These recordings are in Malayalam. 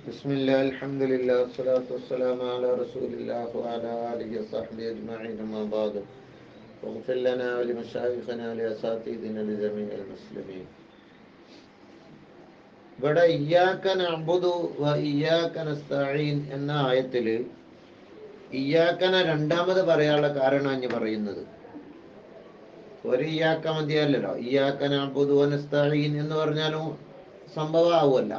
بسم الله الحمد لله والصلاة والسلام على رسول الله وعلى آله وصحبه أجمعين أما بعد واغفر لنا ولمشايخنا ولأساتذتنا لجميع المسلمين. ഇവിടെ ഇയ്യാക നഅ്ബുദു വ ഇയ്യാക നസ്തഈൻ എന്ന ആയത്തിൽ ഇയ്യാക്കനെ രണ്ടാമത് പറയാനുള്ള കാരണമാണ് ഞാൻ പറയുന്നത്. ഒരു ഇയ്യാക്ക മതിയല്ലോ, ഇയ്യാക നഅ്ബുദു വ നസ്തഈൻ എന്ന് പറഞ്ഞാലും സംഭവമാവുമല്ല.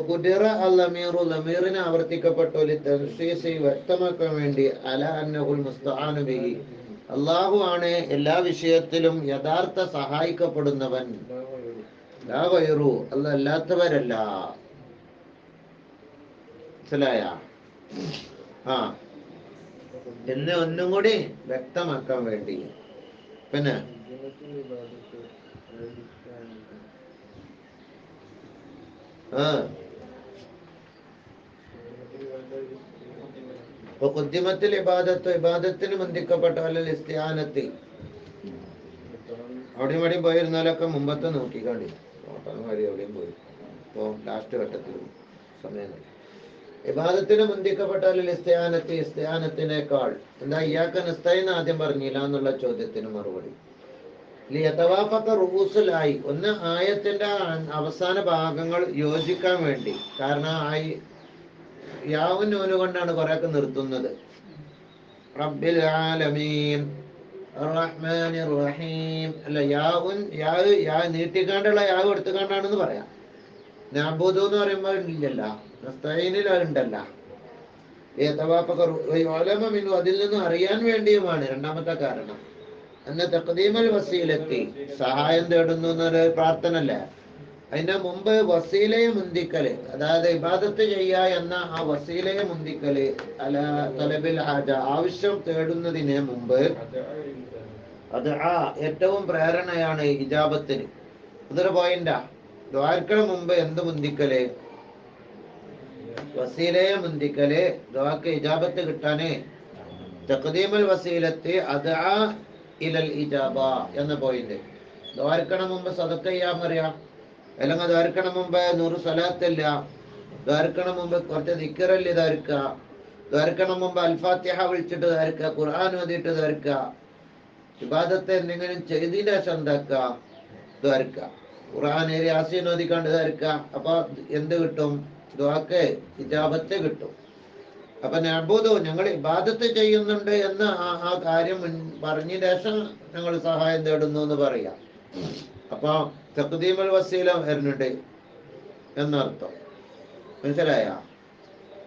കുതിറ അൽ-ലമീറു, ലമീറിനെ ആവർത്തിക്കപ്പെട്ടു ലിതൻസീസി, വ്യക്തമാക്കാൻ വേണ്ടി, അല അന്നഹുൽ മുസ്തആനു ബിഹി, അല്ലാഹു ആണ് എല്ലാ വിഷയത്തിലും യഥാർത്ഥ സഹായിക്കപ്പെടുന്നവൻ, ലാ ഗൈറു, അല്ല അല്ലാത്തവരല്ല. മനസ്സിലായ? എന്നെ ഒന്നും കൂടി വ്യക്തമാക്കാൻ വേണ്ടി. പിന്നെ ഖുദ്ദിമത്തിൽ ഇബാദത്തിന് ബന്ധിക്കപ്പെട്ട ഇസ്തിആനത്തിൽ അവിടെയും ഇവിടെയും പോയിരുന്നാലൊക്കെ മുമ്പത്തെ നോക്കിക്കാണ്ടി ഓട്ടന്മാരി എവിടെയും പോയി. ഇപ്പോൾ ലാസ്റ്റ് ഘട്ടത്തിൽ സമയം ഇബാദത്തിന് ബന്ധിക്കപ്പെട്ട ഇസ്തിആനത്തിനേക്കാൾ എന്താ ഇയ്യാക നസ്തഈൻ ആദ്യം പറഞ്ഞില്ല എന്നുള്ള ചോദ്യത്തിന് മറുപടി റുഊസുലായി, ഒന്ന് ആയത്തിന്റെ അവസാന ഭാഗങ്ങൾ യോജിക്കാൻ വേണ്ടി. കാരണം യാവും നൂന് കൊണ്ടാണ് കുറെയൊക്കെ നിർത്തുന്നത്. റബ്ബിൽ ആലമീൻ റഹ്മാനിർ റഹീം അല്ല, യാ നീട്ടിക്കാണ്ടുള്ള യാവ് എടുത്തുകൊണ്ടാണെന്ന് പറയാം. നഅ്ബുദു എന്ന് പറയുമ്പോൾ ഇല്ലല്ല, നസ്തഈനിൽ അതുണ്ടല്ല. അതിൽ നിന്നും അറിയാൻ വേണ്ടിയുമാണ് രണ്ടാമത്തെ കാരണം. എന്ന തഖ്ദീമുൽ വസീലത്തി, സഹായം തേടുന്നു എന്നൊരു പ്രാർത്ഥന അല്ലേ. അതിന്റെ മുമ്പ് വസീലയെ മുന്തിക്കല്, അതായത് ഇബാദത്ത് ചെയ്യുക എന്ന ആ വസീലയെ മുന്തിക്കല്, അല തലബിൽ ഹാജ, ആവശ്യം തേടുന്നതിന് മുമ്പ് അത് ഏറ്റവും പ്രേരണയാണ് ഇജാബത്തിന്. അതൊരു പോയിന്റാ. ദുആക്ക് മുമ്പ് എന്ത് മുന്തിക്കല്? വസീലയെ മുന്തിക്കല്, ദുആക്ക് ഇജാബത്ത് കിട്ടാന്. തഖ്ദീമുൽ വസീലത്തി അദ്ആ ഇലൽ ഇജാബ എന്ന പോയിന്റ്. ദ്വാരക്കണ മുമ്പ് സദഖ ചെയ്യാൻ പറയാം, അല്ലെങ്കിൽ ദ്വാരക്കണ മുമ്പ് 100 സ്വലാത്തില്ല, ദ്വാരക്കണ മുമ്പ് കുറച്ച് ദിക്റല്ലി ദ്വാരക്ക, ദ്വാരക്കണ മുമ്പ് അൽഫാത്തിഹ വിളിച്ചിട്ട് ദ്വാരക്ക, ഖുർആൻ ഓതിയിട്ട് ദ്വാരക്ക, ഇബാദത്ത് എന്തെങ്കിലും ചെയ്തിന്റെ ശേഷം എന്താക്ക ദ്വാരക്ക, ഖുർആൻ യാസീൻ ഓതിക്കാണ്ട് ദ്വാരക്ക. അപ്പൊ എന്ത് കിട്ടും? ദുആക്ക് ഇജാബത്ത് കിട്ടും. അപ്പൊ നഅ്ബുദു, ഞങ്ങൾ ഇബാദത്ത് ചെയ്യുന്നുണ്ട് എന്ന ആ കാര്യം പറഞ്ഞ ശേഷം ഞങ്ങൾ സഹായം തേടുന്നു എന്ന് പറയാം. അപ്പൊ തഖ്ദീമുൽ വസീല വരുന്നുണ്ട് എന്നർത്ഥം. മനസ്സിലായ?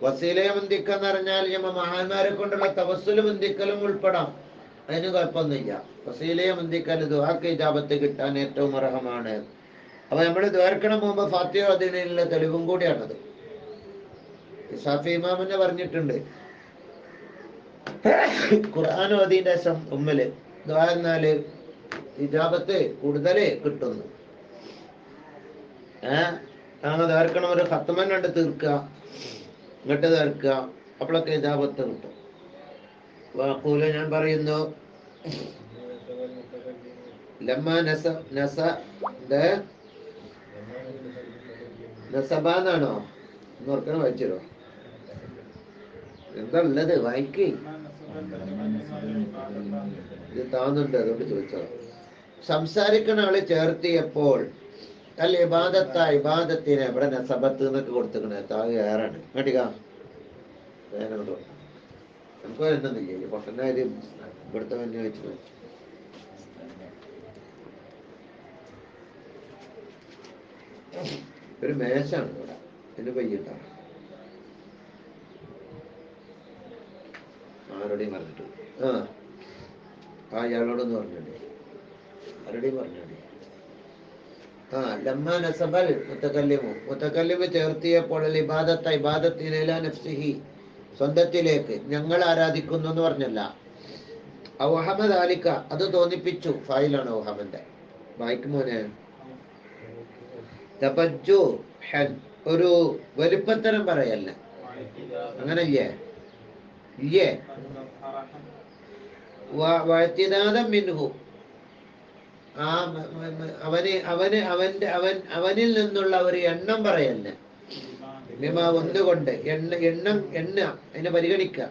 വസീലയെ മുന്തിക്കെന്ന് പറഞ്ഞാൽ മഹാന്മാരെ കൊണ്ടുള്ള തവസ്സുൽ മുന്തിക്കലും ഉൾപ്പെടാം, അതിന് കുഴപ്പമൊന്നുമില്ല. വസീലയെ മുന്തിക്കൽ ദുആക്ക് ഇജാബത്ത് കിട്ടാൻ ഏറ്റവും അർഹമാണ്. അപ്പൊ നമ്മൾ ദ്വാരക്കണം മുമ്പ് ഫാത്തിഹ ഓതുന്നതിനുള്ള തെളിവും കൂടിയാണത്. ഷാഫി ഇമാമിനെ പറഞ്ഞിട്ടുണ്ട്, ഖുർആൻ ഓതിന്റെ ശേഷം ഉമ്മല് ദുആ എന്നാല് ഇജാബത്ത് കൂടുതല് കിട്ടുന്നു. അങ്ങനെ ദ്വാരക്കണം, ഒരു ഖത്മൻ കണ്ട് തീർക്കുക, ഇങ്ങോട്ട് തീർക്കുക, അപ്പോഴൊക്കെ ഇജാബത്ത് കിട്ടും. വാക്കൂല, ഞാൻ പറയുന്നു, നസബാന്നാണോ നോർക്കണം, വായിച്ചോ എന്താ ഉള്ളത്, വായിക്കേ. ഇത് താന്നുണ്ട്, അതുകൊണ്ട് ചോദിച്ചോ. സംസാരിക്കുന്ന ആള് ചേർത്തിയപ്പോൾ അല്ല ഇബാദത്തിനെ ഇവിടെ നസബത്ത് എന്നൊക്കെ കൊടുത്തിക്കണേ, താഴെ ഏറാണ് കേട്ടിക്കാ. നമുക്ക് എന്തെന്നില്ലേ പൊട്ടനായാലും ഇവിടുത്തെ തന്നെ വെച്ചു. ഒരു മേശാണ് ഇവിടെ, ഇതിന് പയ്യണ്ട ആരോടെയും പറഞ്ഞിട്ട് ഇയാളോടൊന്ന് പറഞ്ഞോണ്ടേ, ആരോടെയും പറഞ്ഞോണ്ടേ. ലമ്മ നസബൽ മുത്തക്കല്ലിമു ചേർത്തിയപ്പോൾ ഇബാദത്തിനെ ഇലാ നഫ്സിഹി, സ്വന്തത്തിലേക്ക്, ഞങ്ങൾ ആരാധിക്കുന്നു എന്ന് പറഞ്ഞല്ല. ഔഹമദ് ആലിക്ക, അത് തോന്നിപ്പിച്ചു. ഫായിലാണ് ഔഹമന്റെ, വായിക്കും മോനെ. തബജ്ജു ഹൻ, ഒരു വലിപ്പത്തരം പറയല്ല, അങ്ങനെ ഇല്ലേ ഇല്ലേ. വഅ്തിദാദൻ മിൻഹു, അവനിൽ നിന്നുള്ള ഒരു എണ്ണം പറയല്ല. ബിമ ഒന്നുകൊണ്ട് എണ്ണ അതിനെ പരിഗണിക്കുക.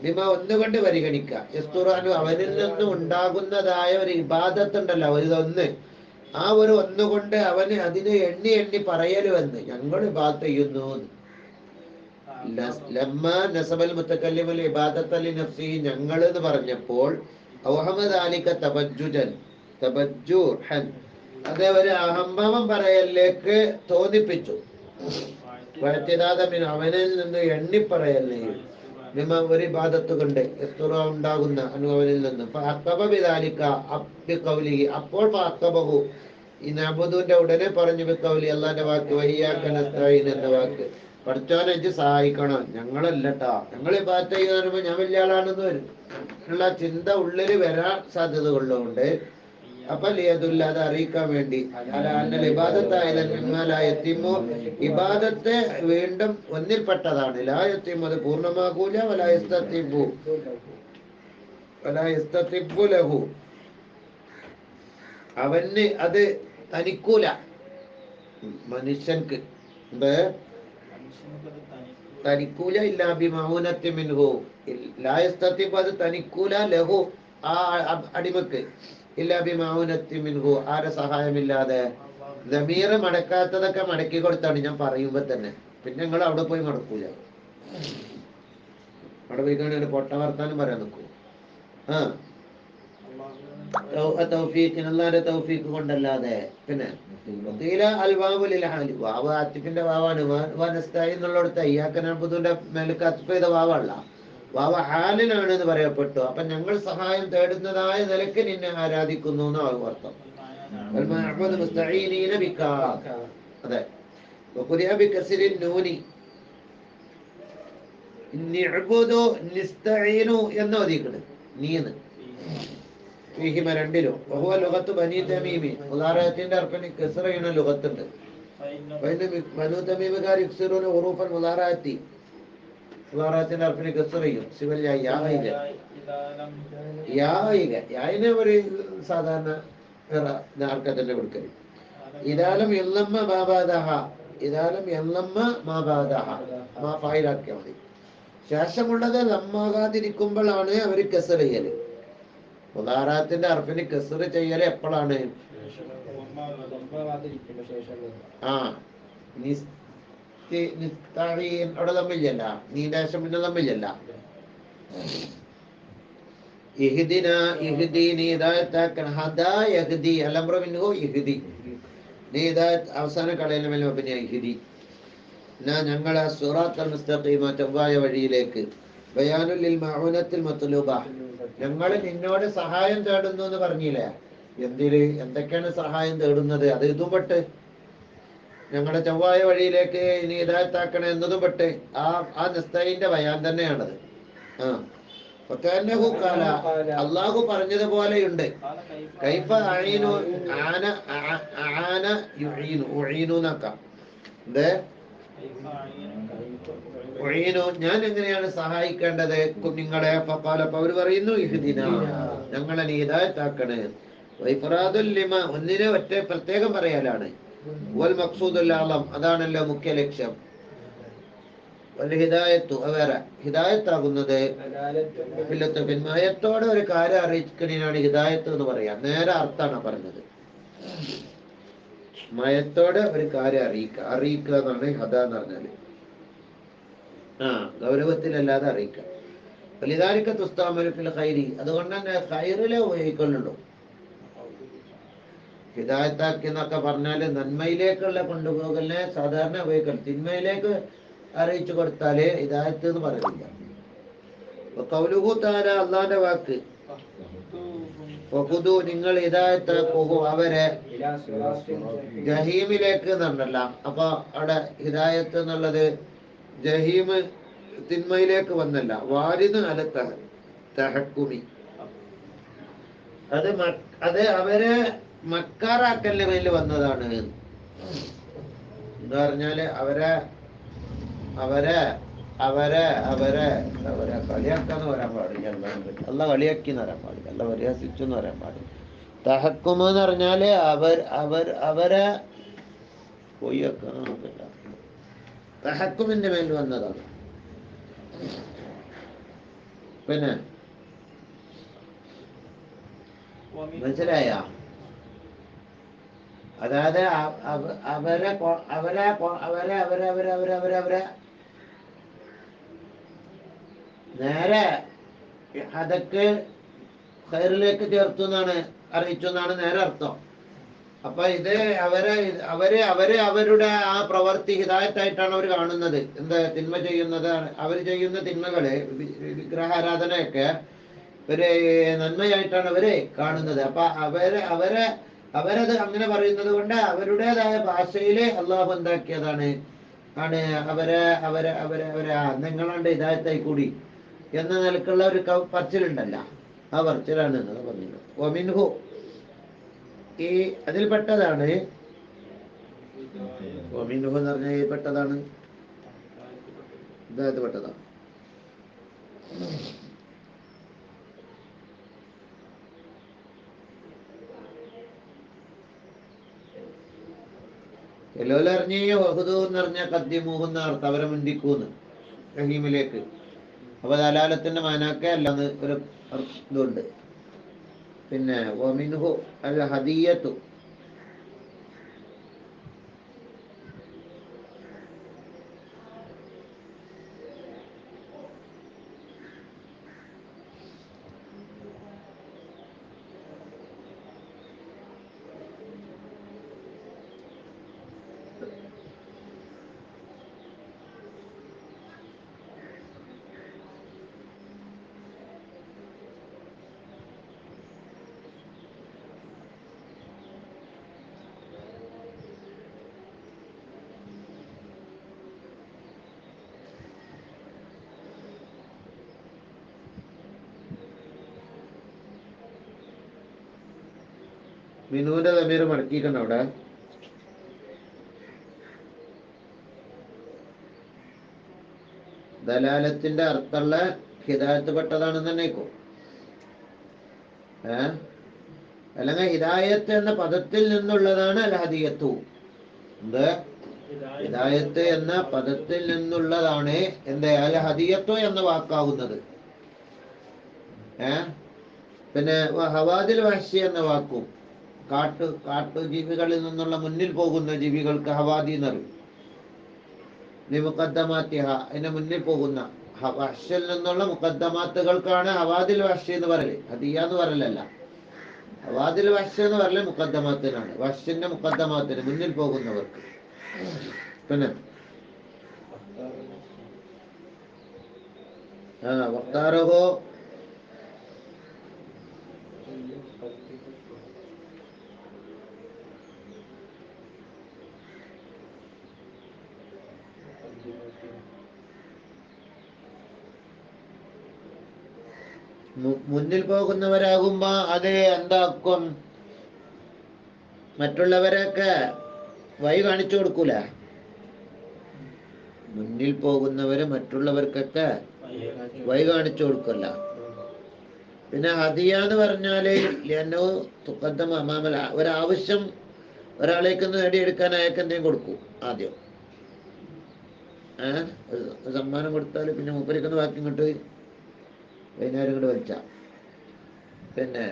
ബിമ ഒന്നുകൊണ്ട് പരിഗണിക്കുക. യസ്തുറാനു അവനിൽ നിന്ന് ഉണ്ടാകുന്നതായ ഒരു ഇബാദത്തുണ്ടല്ലോ, ഒരു ഒന്ന്, ആ ഒരു ഒന്നുകൊണ്ട് അവന് അതിനെ എണ്ണി എണ്ണി പറയലുവെന്ന്, ഞങ്ങൾ ഇബാദത്ത് ചെയ്യുന്നു. ലമ്മ നസബൽ മുത്തക്കല്ലിമുൽ ഇബാദത്ത ലിനഫ്സിഹി, ഞങ്ങൾ എന്ന് പറഞ്ഞപ്പോൾ അവഹമദ് ആലിക തബജ്ജുജൻ തബജ്ജുഹൻ, അതേ ഒരു അഹംഭാവം പറയലിലേക്ക് തോന്നിപ്പിച്ചു. വഴത്തിദാദമിൻ അവനിൽ നിന്ന് എണ്ണിപ്പറയല്ലേ, ബിമ ഒരു ഇബാദത്ത് കൊണ്ട് യസ്തുറ ഉണ്ടാകുന്ന അനുഭവനിൽ നിന്ന് ഫഅഖബ ബിദാലിക ബിഖൗലിഹി, അപ്പോൾ ഫഅഖബഹു ഈ നഅ്ബുദുവിന്റെ ഉടനെ പറഞ്ഞു ബിഖൗലി, അല്ലാഹുവിന്റെ വാക്ക്, വഇയ്യാക നസ്തഈൻ എന്ന വാക്ക്, പഠിച്ചോനെ ഇജ്ജ് സഹായിക്കണം, ഞങ്ങളല്ലട്ടാ, ഞങ്ങൾ ഇബാദത്ത് ചെയ്യുന്ന ഞാൻ വലിയ ആളാണെന്ന് വരും ഉള്ള ചിന്ത ഉള്ളിൽ വരാൻ സാധ്യതകളുണ്ട്. അപ്പൊ ലിയദുല്ല, അത് അറിയിക്കാൻ വേണ്ടി, ഇബാദത്ത് വീണ്ടും ഒന്നിൽപ്പെട്ടതാണ്, ലായത്തിമു അത് പൂർണ്ണമാകൂല, വലായസ്തതിബ്ബു ലഹു അവന് അത് തനിക്കൂല, മനുഷ്യൻക്ക് തനിക്കൂല, ഇല്ലാ ബിമൗനത്തി മിൻഹു, ലായസ്തതിബ്ബു അത് തനിക്കൂല, ലഹു ആ അടിമക്ക്, ഇല്ലാ ബിമൗനത്തി മിൻഹു ആരെ സഹായമില്ലാതെ. ദമീർ മടക്കാത്തതൊക്കെ മടക്കി കൊടുത്താണ് ഞാൻ പറയുമ്പോ തന്നെ, പിന്നെ നിങ്ങൾ അവിടെ പോയി മടക്കൂല, അവിടെ പോയി കാണാൻ പൊട്ട വർത്താനം പറയാൻ നിൽക്കൂ. അള്ളാന്റെ തൗഫീഖ് കൊണ്ടല്ലാതെ. പിന്നെ വാവ് ആത്തിഫിന്റെ വാവാണ്, എന്നുള്ളടത്ത് അയ്യാക്കനബുദുന്റെ മേലേക്ക് അത്തിഫ് ചെയ്ത വാവല്ല, വാവ ഹാലിനാണ് എന്ന് പറയപ്പെട്ടു. അപ്പൊ ഞങ്ങൾ സഹായം തേടുന്നതായ നിലക്ക് നിന്നെ ആരാധിക്കുന്നു എന്നാവും അർത്ഥം. അതെ, എന്ന് ഓതിക്കണ് നീന്ന് ഫീഹിമ രണ്ടിലും. വഹുവ ലുഗത്ത് ബനീ തമീമി, മുദാറഅത്തിന്റെ അർഫിന് കസ്റ ചെയ്യുന്ന ലുഗത്തുണ്ട്. ബനൂ തമീമുകാർ യുക്സിറൂന ഹുറൂഫൽ മുദാറഅത്തി, മുദാറഅത്തിന്റെ അർഫിന് കസ്റ ചെയ്യും. സിവൽ യായിനെ ഒരു സാധാരണ ഹർക്കത്തിന്റെ കൊടുക്കല്. ഇദാലം യല്ലമ്മ മാബാദഹ, ഇദാലം യല്ലമ്മ മാബാദഹ, മാ ഫായിലാക്കിയാൽ മതി. ശേഷമുള്ളത് ലമ്മാകാതിരിക്കുമ്പോഴാണ് അവർ കസ്റ ചെയ്യല്. മുദാറഅത്തിന്റെ അർഫിന് കസ്റ ചെയ്യല് എപ്പോഴാണ്? അവിടെ തമ്മില്ലല്ല, നീദേശം പിന്നെ തമ്മില്ലല്ല. ഇഹ്ദിന ഇഹ്ദി, നീ ഹിദായത്താക്കണം. ഹദാ യഹ്ദി, അൽഅംറു മിൻഹു ഇഹ്ദി, നീ ഹിദായത്ത് അവസാന കളയിലെ മേൽ മബ്നി ഇഹ്ദി, ഞങ്ങളെ സിറാത്തൽ മുസ്തഖീമ ചൊവ്വായ വഴിയിലേക്ക്. ബയാനുൽ ലിൽ മഅൂനത്തിൽ മത്ലൂബ, ഞങ്ങൾ നിന്നോട് സഹായം തേടുന്നു എന്ന് പറഞ്ഞില്ലേ, എന്തൊക്കെയാണ് സഹായം തേടുന്നത്? അത് ഇതും പെട്ട്, ഞങ്ങളുടെ ചൊവ്വായ വഴിയിലേക്ക് ഇനി ഹിദായത്താക്കണം എന്നതും പെട്ട് ആ നസ്തഈന്റെ ബയാൻ തന്നെയാണത്. അള്ളാഹു പറഞ്ഞതുപോലെയുണ്ട്. കൈഫ അഈനു ആന ആന യുഈനു ഉഈനു നക, ഞാൻ എങ്ങനെയാണ് സഹായിക്കേണ്ടത് നിങ്ങളെ? ഫഖാല, അവർ പറയുന്നു ഇഹ്ദിന, ഞങ്ങളെ നീ ഹിദായത്താക്കണേ. വഇഫ്റാദുൽ ലിമ, ഒന്നിനെ ഒറ്റ പ്രത്യേകം പറയലാണ്. വൽ മഖ്സൂദുൽ അഅ്ലം, അതാണല്ലോ മുഖ്യ ലക്ഷ്യം. വൽ ഹിദായത്തു, അവരെ ഹിദായത്താകുന്നത് മയത്തോടെ ഒരു കാര്യം അറിയിക്കുന്നതിനാണ് ഹിദായത്ത് എന്ന് പറയാം. നേരെ അർത്ഥാണ് പറഞ്ഞത്. മയത്തോടെ ഒരു കാര്യം അറിയിക്കുക എന്നാണ് ഹദ എന്ന് പറഞ്ഞാല്. ഗൗരവത്തിലല്ലാതെ അറിയിക്കുക. വലിയതാരിക്ക തുസ്താമലുൽ ഖൈരി, അതുകൊണ്ട് തന്നെ ഖൈറിലെ ഉപയോഗിക്കുന്നുള്ളൂ. ഹിദായത്താക്കി എന്നൊക്കെ പറഞ്ഞാല് നന്മയിലേക്കുള്ള കൊണ്ടുപോകലിനെ സാധാരണ ഉപയോഗിക്കണം. തിന്മയിലേക്ക് അറിയിച്ചു കൊടുത്താലേ ഹിദായത്ത് എന്ന് പറയുന്നില്ല. ഖൗലുഹു തആല, അല്ലാഹുവിന്റെ വാക്ക്, വഖുദു, നിങ്ങൾ ഹിദായത്താക്കുഹു അവരെ ജഹീമിലേക്ക് എന്നല്ല. അപ്പൊ അവിടെ ഹിദായത്ത് എന്നുള്ളത് ജഹീം തിന്മയിലേക്ക് വന്നല്ല, വാരിദ് അല തഹക്കുമി, അത് അവരെ മക്കാറാക്കലിന്റെ മേലിൽ വന്നതാണ്. എന്താ പറഞ്ഞാല് അവരെ കളിയാക്കാന്ന് പറയാൻ പാടില്ല. അല്ല കളിയാക്കി എന്ന് പറയാൻ പാടില്ല, അല്ല പരിഹസിച്ചു എന്ന് പറയാൻ പാടില്ല. തഹക്കുമ എന്ന് പറഞ്ഞാല് അവരെ തഹക്കുമിന്റെ മേൽ വന്നതാണ്. പിന്നെ മനസ്സിലായ? അതായത് അവരെ അവരെ അവരെ അവരെ അവരെ അവരെ അവരെ അവരെ നേരെ അതൊക്കെ ഖൈറിലേക്ക് ചേർത്തു എന്നാണ്, അറിയിച്ചു എന്നാണ് നേരെ അർത്ഥം. അപ്പൊ ഇത് അവരുടെ ആ പ്രവൃത്തി ഹിദായത്തായിട്ടാണ് അവർ കാണുന്നത്. എന്ത് തിന്മ ചെയ്യുന്നത്, അവർ ചെയ്യുന്ന തിന്മകള് വിഗ്രഹാരാധനയൊക്കെ ഒരു നന്മയായിട്ടാണ് അവര് കാണുന്നത്. അപ്പൊ അവരത് അങ്ങനെ പറയുന്നത് കൊണ്ട് അവരുടേതായ ഭാഷയില് അള്ളാഹു എന്താക്കിയതാണ് അവരെ അവരെ അവരെ അവരെ നിങ്ങളുടെ ഹിദായത്തായി കൂടി എന്ന നിലക്കുള്ള ഒരു പറച്ചിലുണ്ടല്ല, ആ പറച്ചിലാണ് നിങ്ങൾ പറഞ്ഞത്. ഒമിൻഹു ഈ അതിൽപ്പെട്ടതാണ്. ഒമിൻഹു എന്ന് പറഞ്ഞാൽ ഇതിൽപ്പെട്ടതാണ്, ഇദ്ദേഹത്ത് പെട്ടതാണ്. ചിലവരറിഞ്ഞ് വഹുദു എന്ന് പറഞ്ഞാൽ കദ്യമൂഹെന്ന അർത്ഥം, അവരെ മുന്തിക്കൂന്ന് റഹീമിലേക്ക്. അപ്പൊ ദലാലത്തിന്റെ മാനാക്കെ അല്ലെന്ന് ഒരു ഇതുണ്ട്. പിന്നെ വമിൻഹു അൽ ഹദിയത്തു, മിനുവിന്റെ തമീർ മടക്കിക്കണ്ട അവിടെ. ദലാലത്തിന്റെ അർത്ഥമുള്ള ഹിദായത്ത് പെട്ടതാണെന്ന് തന്നെക്കോ. അല്ലെങ്കിൽ ഹിദായത്ത് എന്ന പദത്തിൽ നിന്നുള്ളതാണ് അൽ ഹദിയത്തു. എന്ത് ഹിദായത്ത് എന്ന പദത്തിൽ നിന്നുള്ളതാണ് എന്ത് അൽ ഹദിയത്തു എന്ന വാക്കാവുന്നത്. പിന്നെ ഹവാദിൽ വഹ്ശി എന്ന വാക്കും കാട്ടുജീവികളിൽ നിന്നുള്ള മുന്നിൽ പോകുന്ന ജീവികൾക്ക് ഹവാദി എന്നറിയും. മുഖദ്ദമാത്തിഹ, അതിന്റെ മുന്നിൽ പോകുന്ന വഹ്ശിൽ നിന്നുള്ള മുഖദ്ദമാത്തുകൾക്കാണ് ഹവാദിൽ വഹ്ശി എന്ന് പറയല്. ഹദിയ എന്ന് പറയലല്ല. ഹവാദിൽ വഹ്ശി എന്ന് പറയല് മുഖദ്ദമാത്തിനാണ്, വഹ്ശിന്റെ മുഖദ്ദമാത്തിന് മുന്നിൽ പോകുന്നവർക്ക്. പിന്നെ വഖ്താറഹു മുന്നിൽ പോകുന്നവരാകുമ്പോ അത് എന്താക്കും, മറ്റുള്ളവരൊക്കെ വഴി കാണിച്ചു കൊടുക്കൂല. മുന്നിൽ പോകുന്നവര് മറ്റുള്ളവർക്കൊക്കെ വഴി കാണിച്ചു കൊടുക്കല്ല. പിന്നെ ഹദിയ എന്ന് പറഞ്ഞാല് ഒരാവശ്യം ഒരാളേക്ക് നേടിയെടുക്കാൻ അയാൾക്ക് എന്തെങ്കിലും കൊടുക്കും. ആദ്യം സമ്മാനം കൊടുത്താൽ പിന്നെ മൂപ്പരിക്കുന്ന ബാക്കി ഇങ്ങോട്ട് വൈകുന്നേരം ഇങ്ങോട്ട് വലിച്ച പിന്നെ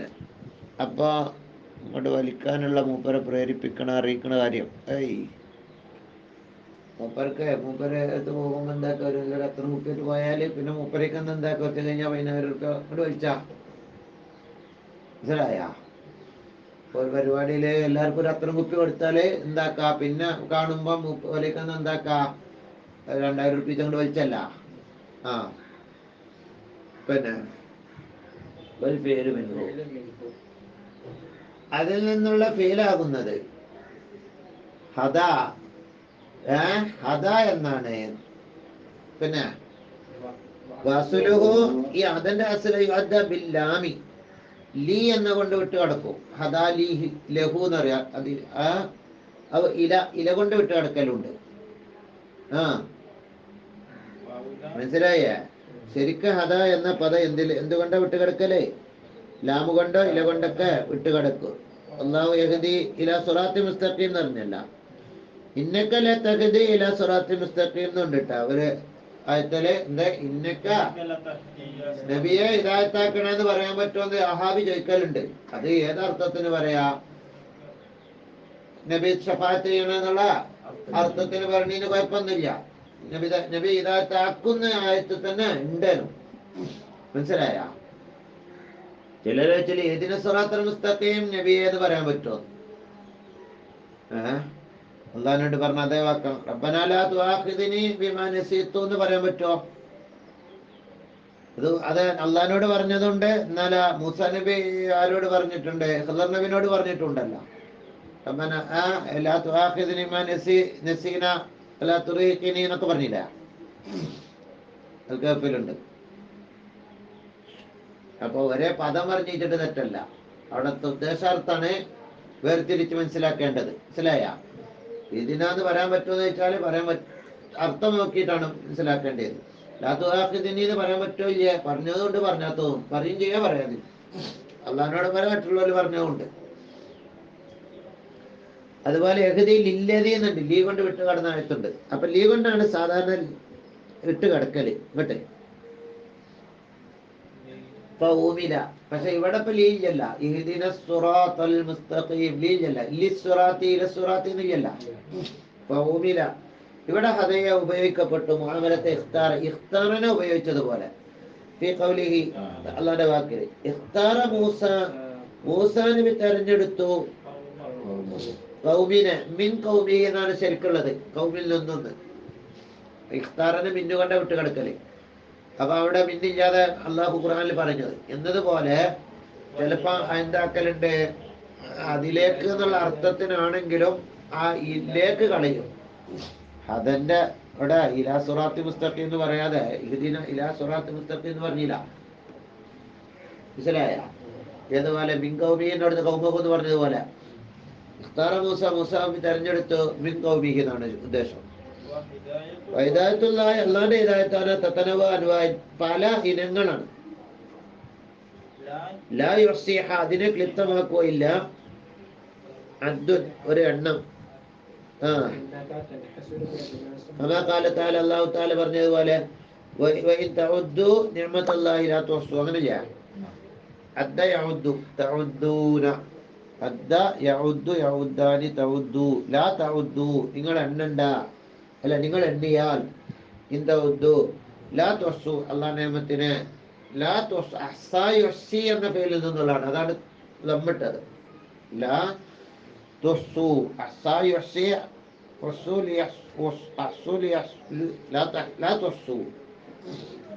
അപ്പൊ ഇങ്ങോട്ട് വലിക്കാനുള്ള മൂപ്പരെ പ്രേരിപ്പിക്കണ അറിയിക്കണ കാര്യം മൂപ്പരെ അടുത്ത് പോകുമ്പോൾ എന്താക്കുക, ഒരു അത്ര മുക്കിട്ട് പോയാല് പിന്നെ മൂപ്പരേക്ക് എന്താക്കുക, കുറച്ച് കഴിഞ്ഞാൽ വൈകുന്നേരം ഇങ്ങോട്ട് വലിച്ച മനസ്സിലായ. ഒരു പരിപാടിയില് എല്ലാവർക്കും ഒരു അത്ര കുപ്പി കൊടുത്താല് എന്താക്കാ, പിന്നെ കാണുമ്പോ വലിക്കുന്ന എന്താക്കാ 2000 റുപ്യ കൊണ്ട് വലിച്ചല്ല. പിന്നെ ഒരു പേര് അതിൽ നിന്നുള്ള ഫീലാകുന്നത് ഹദ ഹദ എന്നാണ്. പിന്നെ വസുലുഹു, ഈ അതിന്റെ അസ്ല ബില്ലാമി, ലീ എന്ന കൊണ്ട് വിട്ട് കിടക്കും. ഹദാ ലീ ലഹു എന്നറിയാം. അത് ഇല കൊണ്ട് വിട്ട് കിടക്കലുണ്ട്. മനസ്സിലായ? ശരിക്കും ഹദ എന്ന പദം എന്തുകൊണ്ടാ വിട്ട് കിടക്കല്? ലാമു കൊണ്ടോ ഇല കൊണ്ടൊക്കെ വിട്ട് കിടക്കും. അല്ലാഹു യഹ്ദി ഇലാ സിറാത്തി മുസ്തഖീം എന്ന് പറഞ്ഞല്ല. ഇന്നക്കലെ തഹദി ഇലാ സിറാത്തിൽ മുസ്തഖീം എന്നുണ്ട് ട്ടോ ഒരു ആയത്തില്. എന്താ ഇന്നക്ക നബിയെ ഹിദായത്താക്കണമെന്ന് പറയാൻ പറ്റുമെന്ന് അഹാബി ചോദിക്കലുണ്ട്. അത് ഏതർത്ഥത്തിന് പറയാ? നബി ഷഫാഅത്ത് ചെയ്യണമെന്നുള്ള അർത്ഥത്തിന് പറഞ്ഞതിന് കുഴപ്പമൊന്നുമില്ല. നബി ഹിദായത്താക്കുന്ന ആയത്തിൽ തന്നെ ഉണ്ടല്ലോ. മനസ്സിലായ? ചിലര് വെച്ചാൽ ഏതിന് സിറാത്തുൽ മുസ്തഖീം നബിയെ എന്ന് പറയാൻ പറ്റുമോ? അള്ളാഹിനോട് പറഞ്ഞ അതേ വാക്കാം. റബ്ബനാ ലാ തുആഖിദ്നി ബിമാ നസീതു എന്ന് പറയാൻ പറ്റുമോ? അത് അള്ളാഹിനോട് പറഞ്ഞതുകൊണ്ട്. എന്നാൽ മൂസാ നബി ആരോട് പറഞ്ഞിട്ടുണ്ട്? ഖദർ നബിനോട് പറഞ്ഞിട്ടുണ്ടല്ലോ. റബ്ബനാ ലാ തുആഖിദ്നി ബിമാ നസീന വലാ തുർഹിഖ്നി എന്നൊക്കെ പറഞ്ഞില്ല. അത് കേൾപ്പിലുണ്ട്. അപ്പോൾ ഒരേ പദം പറഞ്ഞിട്ട് തെറ്റല്ല. അവിടുത്തെ ഉദ്ദേശാർത്ഥാണ് വേർതിരിച്ച് മനസ്സിലാക്കേണ്ടത്. മനസ്സിലായ? ഇതിനാന്ന് പറയാൻ പറ്റുമെന്ന് വെച്ചാൽ അർത്ഥം നോക്കിയിട്ടാണ് മനസ്സിലാക്കേണ്ടത്. ലാത്തുആഖിദ്നി എന്ന് പറയാൻ പറ്റുമോ ഇല്ല? പറഞ്ഞതുകൊണ്ട് പറഞ്ഞാത്തതും പറയും ചെയ്യാൻ പറയാതെ. അള്ളാഹിനോട് പറയാൻ മറ്റുള്ളവർ പറഞ്ഞതുകൊണ്ട്. അതുപോലെ എഹദി ലില്ലതി എന്നുണ്ട്. ലീ കൊണ്ട് വിട്ട് കടന്ന ആയത്തുണ്ട്. അപ്പൊ ലീ കൊണ്ടാണ് സാധാരണ വിട്ട് കിടക്കല്. ഇങ്ങോട്ട് ഫൗമില. പക്ഷെ ഇവിടെ ഇപ്പൊ ലീ ഇല്ലല്ല. ഇഹ്ദിന സിറാത്തൽ മുസ്തഖീം ലീ ഇല്ലല്ല. ലിസ്റാത്തി ഇലസ്റാത്തി എന്നില്ല. ഫൗമില ഇവിടെ ഹദയ ഉപയോഗിക്കപ്പെട്ടു. മുഅമലത്തെ ഇഖ്താറിനെ ഉപയോഗിച്ചതുപോലെ ഫീ ഖൗലിഹി അല്ലാഹുവിന്റെ വാക്കിൽ ഇഖ്താറ മൂസ നബി തെരഞ്ഞെടുത്തു ഖൗമിനെ മിൻ ഖൗമിഹി എന്നാണ് ശരിക്കുള്ളത്. ഖൗമിൽ നിന്നൊന്ന്. ഇഖ്താറിനെ മിന്നുകൊണ്ട വിട്ട് കിടക്കല്. അപ്പൊ അവിടെ മിന്നില്ലാതെ അള്ളാഹു ഖുർആനിൽ പറഞ്ഞത് എന്നതുപോലെ ചിലപ്പോ എന്താക്കലുണ്ട്, അതിലേക്ക് എന്നുള്ള അർത്ഥത്തിനാണെങ്കിലും ആ ഇതിലേക്ക് കളയും. അതെന്റെ ഇവിടെ ഇലാ സിറാത്തി മുസ്തഖീം എന്ന് പറയാതെ ഇഹ്ദിന ഇലാ സിറാത്തി മുസ്തഖീം എന്ന് പറഞ്ഞില്ല. മനസ്സിലായ? ഏതുപോലെ മിൻ ഖൗമിഹി എന്നോട് കൗമഹു എന്ന് പറഞ്ഞതുപോലെ ഇഖ്താറ മൂസ തെരഞ്ഞെടുത്തു മിൻ ഖൗമിഹി എന്നാണ് ഉദ്ദേശം. ഹിദായത്തുള്ളാഹി അല്ലാഹുവിന്റെ ഹിദായത്താണ്. തതനവ അൻവാഇൻ പല ഇനങ്ങളാണ്. ലാ യുഹ്സിഹ അതിനെ ക്ലിപ്തമാക്കുകയില്ല. അദ്ദുൻ ഒരു എണ്ണം. അല്ലാഹു തആല പറഞ്ഞതുപോലെ വഇൻ തഉദ്ദു നിഅമത്തല്ലാഹി ലാ തുഹ്സു അങ്ങനെയില്ല. അദ്ദ യഉദ്ദു തഉദ്ദൂന അദ്ദ യഉദ്ദു യഉദ്ദാനി തഉദ്ദു ലാ തഉദ്ദു നിങ്ങൾ എണ്ണണ്ട. അല്ല നിങ്ങൾ എണ്ണിയാൽ ഇന്ത ഉദ്ദു ലാ തുഹ്സു അല്ലാഹ് നിഅമത്തിനെ ലാ തുഹ്സു അഹ്സാ യുഹ്സി എന്ന പേരിൽ നിന്നുള്ളതാണ്. അതാണ് ലമ്മിട്ടത്. ലാ തുഹ്സു അഹ്സാ യുഹ്സി ലാ തുഹ്സു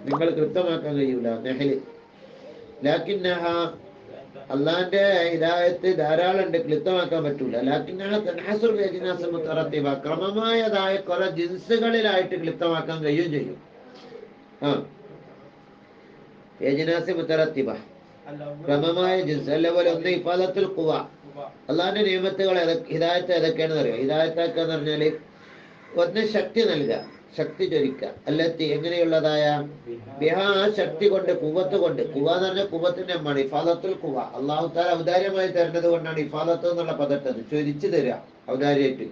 നിങ്ങൾ കൃത്യമാക്കാൻ കഴിയൂല. നെഹ്ല് ലാക്കിന്നഹ അള്ളാഹിന്റെ ഹിദായത്ത് ധാരാളം ഉണ്ട്, ക്ലിപ്തമാക്കാൻ പറ്റൂല. ലാക്കിന്നഹ തൻഹസുർ ഫി അജ്നാസ് മുതറത്തിബ ക്രമമായതായ കുറെ ജിൻസുകളിലായിട്ട് ക്ലിപ്തമാക്കാൻ കഴിയുകയും ചെയ്യും. അജ്നാസ് മുതറത്തിബ ക്രമമായ ജിൻസ്. അതേപോലെ ഒന്ന് ഇഫാദത്തുൽ ഖുവ അള്ളാഹിന്റെ നിയമത്തുകൾ ഹിദായത്ത് ഏതൊക്കെയാണെന്ന് അറിയാം. ഹിദായത്താക്കാന്ന് പറഞ്ഞാല് ഒന്ന് ശക്തി നൽകുക, ശക്തി ചൊരിക്കുക. അല്ലത്തി എങ്ങനെയുള്ളതായ ബിഹാ ശക്തി കൊണ്ട് കുവ്വത്ത് കൊണ്ട്. കുവ എന്ന് പറഞ്ഞാൽ കുവ്വത്തിന്റെ അമ്മാണ്. ഇഫാദത്തുൽ കുവ അള്ളാഹു താല ഔദാര്യമായി തരുന്നത് കൊണ്ടാണ് ഇഫാദത്ത് എന്നുള്ള പദത്തത് ചൊരിച്ചു തരിക ഔദാര്യമായിട്ട്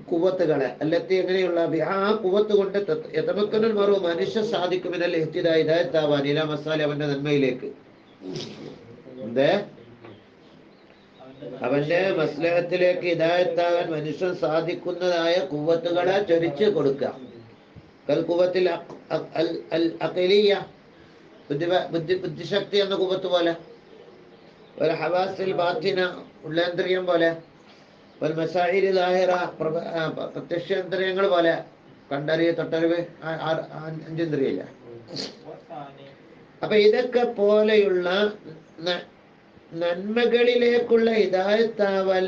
കുവ്വത്തുകളെ. അല്ലത്തി എങ്ങനെയുള്ള ബിഹാ കുവ്വത്ത് കൊണ്ട് യതമക്കനുൽ മറു മനുഷ്യ സാധിക്കുമെന്നല്ല ഹിദായത്താവാൻ ഇലാ മസാല അവന്റെ നന്മയിലേക്ക്. എന്തേ അവന്റെ മസ്ലഹത്തിലേക്ക് ഹിദായത്താകാൻ മനുഷ്യൻ സാധിക്കുന്നതായ കുവ്വത്തുകളെ ചൊരിച്ച് കൊടുക്കുക. കുവ്വത്തിൽ അഖിലിയ ബുദ്ധിശക്തി എന്ന കുവ്വത്ത് പോലെ, ഒരു ഹവാസിൽ ബാത്തിന ഉള്ളേന്ദ്രിയം പോലെ, ഒരു മസാഹിരി ലാഹിറ പ്രത്യക്ഷേന്ദ്രിയങ്ങൾ പോലെ, കണ്ടറിവ് തൊട്ടറിവ് അഞ്ചേന്ദ്രിയല്ല. അപ്പൊ ഇതൊക്കെ പോലെയുള്ള നന്മകളിലേക്കുള്ള ഹിദായത്താവൽ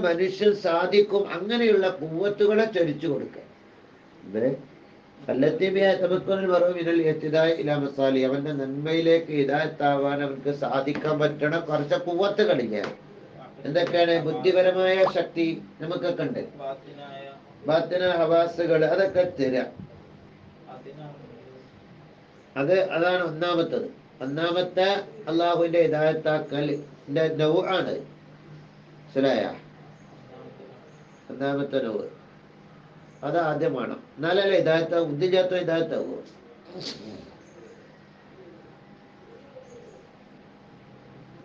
മനുഷ്യൻ സാധിക്കും. അങ്ങനെയുള്ള കുവ്വത്തുകളെ ചൊരിച്ചു കൊടുക്കുക. അവന്റെ നന്മയിലേക്ക് ഹിദായത്താവാൻ അവർക്ക് സാധിക്കാൻ പറ്റണം കുറച്ച് കുവ്വത്തുകളില്ല. എന്തൊക്കെയാണ്? ബുദ്ധിപരമായ ശക്തി നമുക്കൊക്കെ ഉണ്ട്, ബാത്തിന ഹവാസുകൾ അതൊക്കെ തരാം. അതാണ് ഒന്നാമത്തത്. ഒന്നാമത്തെ അള്ളാഹുവിന്റെ ഹിദായത്താക്കലിന്റെ നൗആണ്. മനസ്സിലായ? രണ്ടാമത്തെ നോവ് അത് ആദ്യം വേണം, എന്നാലല്ലേ ഹിദായത്താവും. ബുദ്ധിജാത്തം ഹിദായത്താവോ?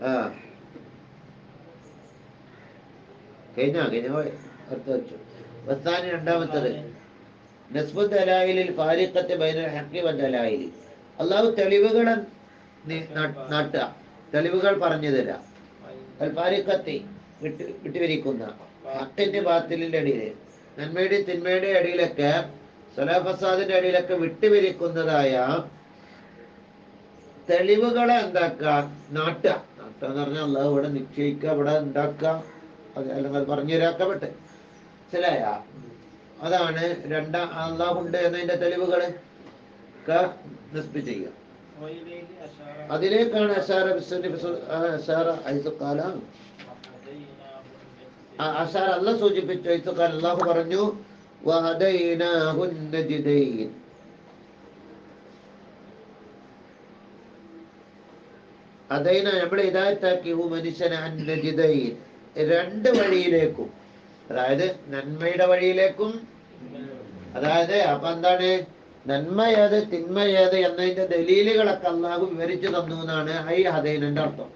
ആ കഴിഞ്ഞ പോയി അടുത്ത വെച്ചു. വസ്താനി രണ്ടാമത്തത് നസ്ബു ദലായിലിൽ ഫാരിഖത്ത് ബൈനൽ ഹഖി വ ദലായിലി. അള്ളാഹു തെളിവുകളെ നാട്ടുക, തെളിവുകൾ പറഞ്ഞു തരാം. അൽ ഫാരിഖത്തി വിട്ടുപിരിക്കുന്ന, ഹക്കിന്റെ ബാത്തിലിന്റെ അടിയിൽ, നന്മയുടെ തിന്മയുടെ അടിയിലൊക്കെ, സലാ ഫസാദിന്റെ അടിയിലൊക്കെ വിട്ടുപിരിക്കുന്നതായ തെളിവുകളെ എന്താക്കുക, നാട്ടുക. നാട്ടുക എന്ന് പറഞ്ഞാൽ അള്ളാഹു ഇവിടെ നിശ്ചയിക്കുക, ഇവിടെ ഉണ്ടാക്കുക, അല്ലെങ്കിൽ പറഞ്ഞു തരാക്കപ്പെട്ട് മനസ്സിലായ. അതാണ് അള്ളാഹുണ്ട് എന്നതിന്റെ തെളിവുകൾ നസ്ബ് ചെയ്യുക. അതിലേക്കാണ് അഷാർ അല്ല സൂചിപ്പിച്ചു. അള്ളാഹു പറഞ്ഞു അതൈന നമ്മൾ ഹിദായത്താക്കി മനുഷ്യനെ അന്നജിദൈൻ, രണ്ട് വഴിയിലേക്കും, അതായത് നന്മയുടെ വഴിയിലേക്കും, അതായത് അപ്പൊ എന്താണ് നന്മ ഏത് തിന്മ ഏത് എന്നതിന്റെ ദലീലുകളൊക്കെ അള്ളാഹു വിവരിച്ചു തന്നു എന്നാണ് ഈ ഹദൈനന്റെ അർത്ഥം.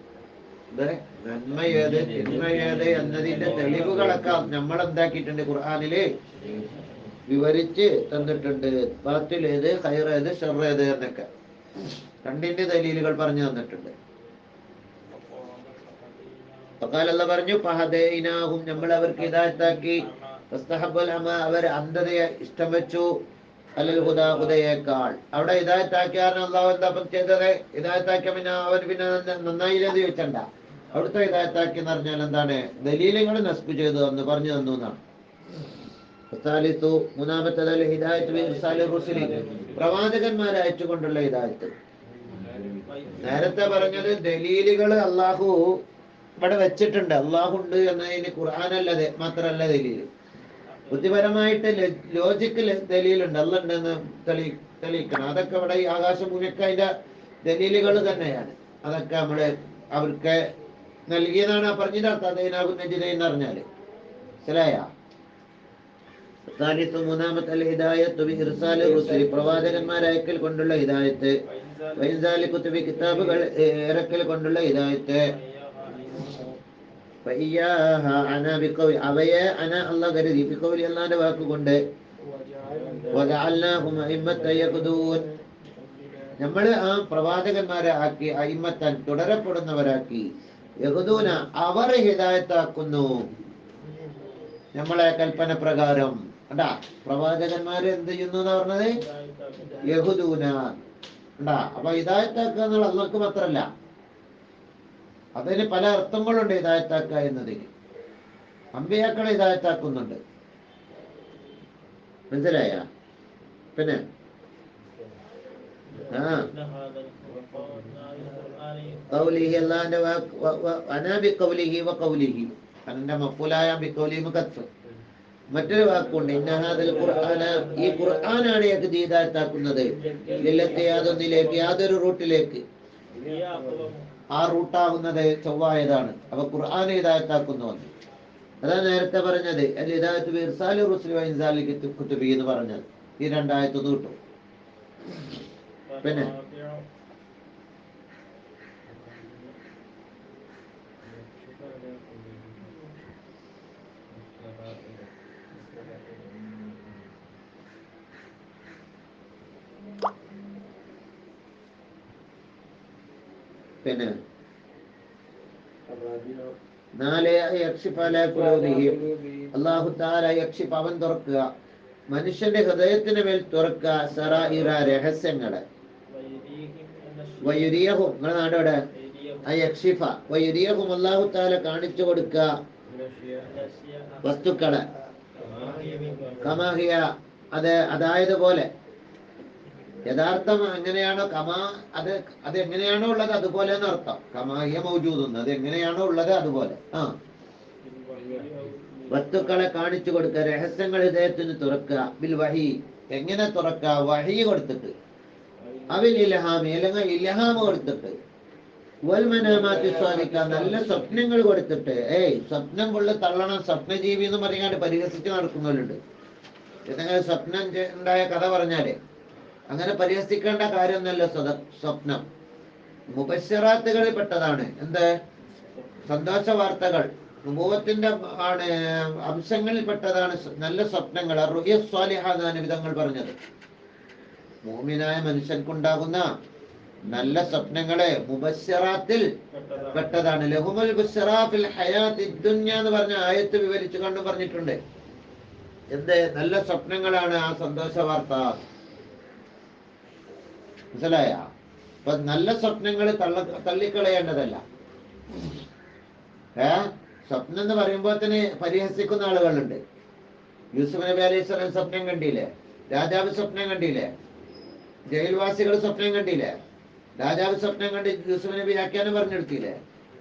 നന്മ ഏത് തിന്മ ഏത് എന്നതിന്റെ തെളിവുകളൊക്കെ നമ്മൾ എന്താക്കിയിട്ടുണ്ട്, ഖുർആനില് വിവരിച്ച് തന്നിട്ടുണ്ട്. ബാത്തിൽ ഏത് ഖൈർ ഏത് ഷർ ഏത് എന്നൊക്കെ രണ്ടിന്റെ ദലീലുകൾ പറഞ്ഞു തന്നിട്ടുണ്ട്. അല്ല പറഞ്ഞു ഫഹദൈനാഹും, നമ്മൾ അവർക്ക് ഹിദായത്താക്കി, അവർ അന്ധതയെ ഇഷ്ടം വെച്ചു, അല്ലൽ ഹുദാ ഹുദയേക്കാൾ. അവിടെ ഹിദായത്താക്കിയാൽ അള്ളാഹു എന്താ ചെയ്തത്? ഹിദായത്താക്കിയ പിന്നെ അവർ പിന്നെ നന്നായില്ലെന്ന് ചോദിച്ചണ്ട. അവിടുത്തെ ഹിദായത്താക്കി എന്ന് പറഞ്ഞാൽ എന്താണ്? ദലീലുകൾ നസ്ബ് ചെയ്തു എന്ന് പറഞ്ഞു തന്നു എന്നാണ്. മൂന്നാമത്തേത് ഹിദായത്ത് പ്രവാചകന്മാരെ അയച്ചുകൊണ്ടുള്ള ഹിദായത്ത്. നേരത്തെ പറഞ്ഞത് ദലീലുകൾ അള്ളാഹു ഇവിടെ വെച്ചിട്ടുണ്ട്, അള്ളാഹുണ്ട് എന്നതിന് ഖുർആനല്ലത് മാത്രമല്ല ദലീല്, ബുദ്ധിപരമായിട്ട് ലോജിക്കൽ ദലീലുണ്ട്, അല്ലുണ്ടെന്ന് തെളിയിക്കണം. അതൊക്കെ ഇവിടെ ഈ ആകാശഭൂമിയൊക്കെ അതിന്റെ ദലീലുകൾ തന്നെയാണ്. അതൊക്കെ നമ്മള് അവർക്ക് നൽകിയതാണ്. പറഞ്ഞതിനർത്ഥം അതേനാകും നജിദയെന്ന് പറഞ്ഞാല് മനസ്സിലായ. മൂന്നാമത്തെ പ്രവാചകന്മാരയക്കൽ കൊണ്ടുള്ള ഹിദായത്ത്, കിതാബുകൾ ഇറക്കൽ കൊണ്ടുള്ള ഹിദായത്ത്. അവയെ അള്ളാഹ് കരുതി അള്ളാന്റെ വാക്കുകൊണ്ട് നമ്മൾ ആ പ്രവാചകന്മാരെ ആക്കി അയിമ്മത്തൻ തുടരപ്പെടുന്നവരാക്കി, യഹുദൂന അവർ ഹിദായത്താക്കുന്നു നമ്മളെ കൽപ്പന പ്രകാരം. കണ്ടാ, പ്രവാചകന്മാര് എന്ത് ചെയ്യുന്നു എന്ന് പറഞ്ഞത്? യഹുദൂന. കണ്ടാ, അപ്പൊ ഹിദായത്താക്കുക എന്നുള്ള അള്ളാഹ്ക്ക് മാത്രല്ല, അതിന് പല അർത്ഥങ്ങളുണ്ട്. ഹിദായത്താക്കുക എന്നതിന് അമ്പിയാക്കളെ ഹിദായത്താക്കുന്നുണ്ട്, മനസ്സിലായ. പിന്നെ മറ്റൊരു വാക്കുണ്ട്, ഈ ഖുർആനാണ് ഹിദായത്താക്കുന്നത്, യാതൊന്നിലേക്ക്, യാതൊരു റൂട്ടിലേക്ക്. ആ റൂട്ടാവുന്നത് ചൊവ്വായതാണ്. അപ്പൊ ഖുർആൻ ഹിദായത്താക്കുന്നു. അതാണ് നേരത്തെ പറഞ്ഞത് കുത്തുബി എന്ന് പറഞ്ഞത്. ഈ രണ്ടായത്തൊന്ന് കിട്ടും. പിന്നെ പിന്നെ അല്ലാഹു തആല യക്ഷിഫ്, അവൻ തുറക്കുക, മനുഷ്യന്റെ ഹൃദയത്തിന് മേൽ തുറക്കുക, സറായിറ രഹസ്യങ്ങളെ. വയുരിയഹും, നിങ്ങളുടെ നാടോടെ യക്ഷിഫ വയുരിയഹും, അല്ലാഹു തആല കാണിച്ചു കൊടുക്കുക വസ്തുക്കളെ, കമാഹിയ അതായത് പോലെ. യഥാർത്ഥം എങ്ങനെയാണോ അത് എങ്ങനെയാണോ ഉള്ളത് അതുപോലെ എന്നർത്ഥം. കമാഹിയ മൗജൂദുന്ന്, അത് എങ്ങനെയാണോ ഉള്ളത് അതുപോലെ. വസ്തുക്കളെ കാണിച്ചു കൊടുക്കുക, രഹസ്യങ്ങൾ ഹൃദയത്തിന് തുറക്കുക. ബിൽ വഹി, എങ്ങനെ തുറക്കുക? വഹി കൊടുത്തിട്ട്. അവിൽ ഇൽഹാമി, അല്ലെങ്കിൽ ഇൽഹാമ കൊടുത്തിട്ട്. വൽ മനാമാത്തി സ്വാലിക്ക, നല്ല സ്വപ്നങ്ങൾ കൊടുത്തിട്ട്. സ്വപ്നം കൊള്ള തള്ളണം, സ്വപ്നജീവി എന്ന് പറയാണ്ട് പരിഹസിച്ച് നടക്കുന്നവരുണ്ട്. എന്തെങ്കിലും സ്വപ്നം ഉണ്ടായ കഥ പറഞ്ഞാലേ അങ്ങനെ പരിഹസിക്കേണ്ട കാര്യമൊന്നല്ല. സ്വപ്നം മുബശ്ശിറാത്തുകളിൽ പെട്ടതാണ്. എന്ത്? സന്തോഷ വാർത്തകൾ, നുബുവത്തിന്റെ ആണ് അംശങ്ങളിൽ പെട്ടതാണ് നല്ല സ്വപ്നങ്ങൾ. റുയ സ്വാലിഹ എന്നാണ് വിധങ്ങൾ പറഞ്ഞത്. മുഅ്മിനായ മനുഷ്യർക്കുണ്ടാകുന്ന നല്ല സ്വപ്നങ്ങളെ മുബശ്ശിറാത്തിൽ പെട്ടതാണ്. ലഹുമുൽ ബുശ്റാ ഫിൽ ഹയാത്തി ദുനിയ എന്ന് പറഞ്ഞ ആയത്ത് വിവരിച്ചു കണ്ടു പറഞ്ഞിട്ടുണ്ട്. എന്ത്? നല്ല സ്വപ്നങ്ങളാണ് ആ സന്തോഷ വാർത്ത. മനസ്സിലായ? അപ്പൊ നല്ല സ്വപ്നങ്ങൾ തള്ളിക്കളയേണ്ടതല്ല. സ്വപ്നം എന്ന് പറയുമ്പോൾ തന്നെ പരിഹസിക്കുന്ന ആളുകളുണ്ട്. യൂസുഫ് നബി അലൈഹി സ്വലാം സ്വപ്നം കണ്ടില്ലേ? രാജാവ് സ്വപ്നം കണ്ടില്ലേ? ജയിൽവാസികൾ സ്വപ്നം കണ്ടില്ലേ? രാജാവ് സ്വപ്നം കണ്ട് യൂസുഫ് നബി വ്യാഖ്യാനം പറഞ്ഞെടുത്തില്ലേ?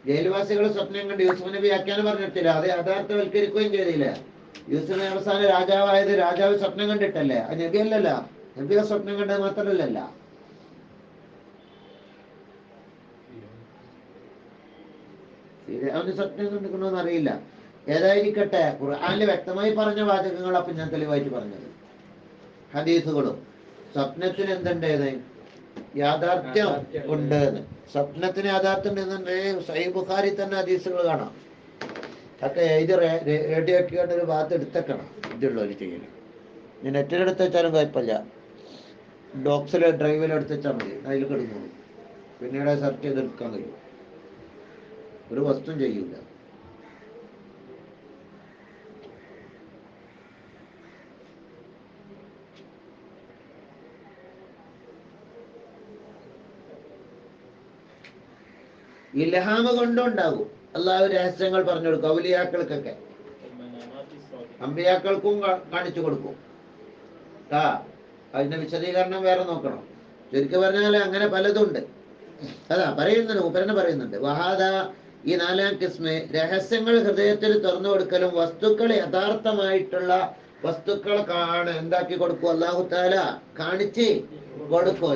ജയിൽവാസികൾ സ്വപ്നം കണ്ട് യൂസുഫ് നബി വ്യാഖ്യാനം പറഞ്ഞെടുത്തില്ല. അത് യഥാർത്ഥവൽക്കരിക്കുകയും ചെയ്തില്ലേ? യൂസുഫ് നബി അവസാനം രാജാവായത് രാജാവ് സ്വപ്നം കണ്ടിട്ടല്ലേ? അത് നബി അല്ലല്ല. നബിയെ സ്വപ്നം കണ്ടത് മാത്രമല്ല. അവന് സ്വപ്നം കണ്ടിക്കണമെന്ന് അറിയില്ല. ഏതായിരിക്കട്ടെ, ഖുർആനിൽ വ്യക്തമായി പറഞ്ഞ വാചകങ്ങൾ അപ്പം ഞാൻ തെളിവായിട്ട് പറഞ്ഞത്. ഹദീസുകളും സ്വപ്നത്തിന് എന്തുണ്ടേത്? യാഥാർത്ഥ്യം ഉണ്ട്. സ്വപ്നത്തിന് യാഥാർത്ഥ്യം ഉണ്ടെന്നുണ്ടെങ്കിൽ സഹീഹ് ബുഖാരി തന്നെ ഹദീസുകൾ കാണാം. ഒക്കെ എഴുതി റെഡി ആക്കിക്കൊണ്ട് ഒരു ഭാഗത്ത് എടുത്തേക്കണം. ഇതുള്ളവർ ചെയ്യല്. ഞാൻ നെറ്റിലെടുത്ത് വെച്ചാലും കുഴപ്പമില്ല. ഡോക്സിലെ ഡ്രൈവിലെടുത്ത് വെച്ചാൽ മതി. അതിൽ കിടന്നോളൂ. പിന്നീട് സെർച്ച് ചെയ്തെടുക്കാൻ കഴിയും. ഒരു വസ്തു ചെയ്യൂല. ഇൽഹാമ് കൊണ്ടുണ്ടാകും. അള്ളാഹു രഹസ്യങ്ങൾ പറഞ്ഞു കൊടുക്കും ഔലിയാക്കൾക്കൊക്കെ. അമ്പിയാക്കൾക്കും കാണിച്ചു കൊടുക്കും. അതിന്റെ വിശദീകരണം വേറെ നോക്കണം. ശരിക്കും പറഞ്ഞാൽ അങ്ങനെ പലതുണ്ട്. അതാ പറയുന്നുണ്ട്, ഉപരനെ പറയുന്നുണ്ട്. വഹാദ, ഈ 4-ാം കിസ്മ്, രഹസ്യങ്ങൾ ഹൃദയത്തിൽ തുറന്നു കൊടുക്കലും വസ്തുക്കൾ യഥാർത്ഥമായിട്ടുള്ള വസ്തുക്കൾ എന്താക്കി കൊടുക്കും? അല്ലാഹു തആല കാണിച്ച് കൊടുക്കും.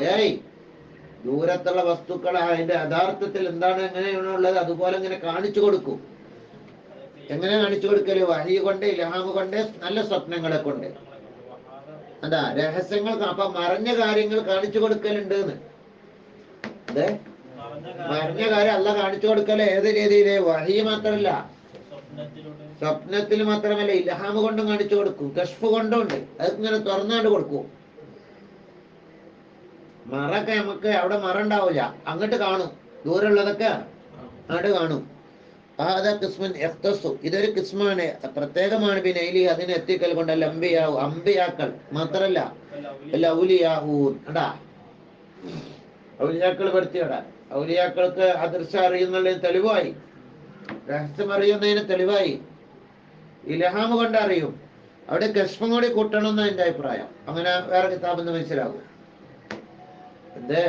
ദൂരത്തുള്ള വസ്തുക്കൾ അതിന്റെ യഥാർത്ഥത്തിൽ എന്താണ്, എങ്ങനെയാണുള്ളത്, അതുപോലെ ഇങ്ങനെ കാണിച്ചു കൊടുക്കും. എങ്ങനെ കാണിച്ചു കൊടുക്കല്? വഹി കൊണ്ട്, ഇൽഹാമ് കൊണ്ട്, നല്ല സ്വപ്നങ്ങളെ കൊണ്ട്. അതാ രഹസ്യങ്ങൾ. അപ്പൊ മറഞ്ഞ കാര്യങ്ങൾ കാണിച്ചു കൊടുക്കലുണ്ട് എന്ന്. മറിഞ്ഞ കാര്യം അല്ല കാണിച്ചു കൊടുക്കല്. ഏത് രീതിയില്? വഹി മാത്രമല്ല, സ്വപ്നത്തിൽ മാത്രമല്ല, ഇൽഹാമ് കൊണ്ടും കാണിച്ചു കൊടുക്കും, കശ്ഫ് കൊണ്ടും ഉണ്ട്. അതിങ്ങനെ തുറന്നാണ്ട് കൊടുക്കും. മറൊക്കെ നമുക്ക് അവിടെ മറ ഉണ്ടാവില്ല, അങ്ങോട്ട് കാണും. ദൂരമുള്ളതൊക്കെ അങ്ങോട്ട് കാണും. ഇതൊരു കിസ്മാണ്, പ്രത്യേകമാണ്. ബിനൈലി, അതിനെ എത്തിക്കൽ കൊണ്ടല്ല. അമ്പിയാക്കൾ മാത്രല്ല, ഔലിയാക്കൾ പെടുത്തിയടാ. ഔലിയാക്കൾക്ക് അദൃശ്യം അറിയുന്നതിന് തെളിവായി, രഹസ്യം അറിയുന്നതിന് തെളിവായി. ഇൽഹാമ് കൊണ്ട് അറിയും. അവിടെ കശ്ഫും കൂടി കൂട്ടണം എന്നാണ് എൻ്റെ അഭിപ്രായം. അങ്ങനെ വേറെ കിതാബെന്ന് മനസ്സിലാകും. എന്തേ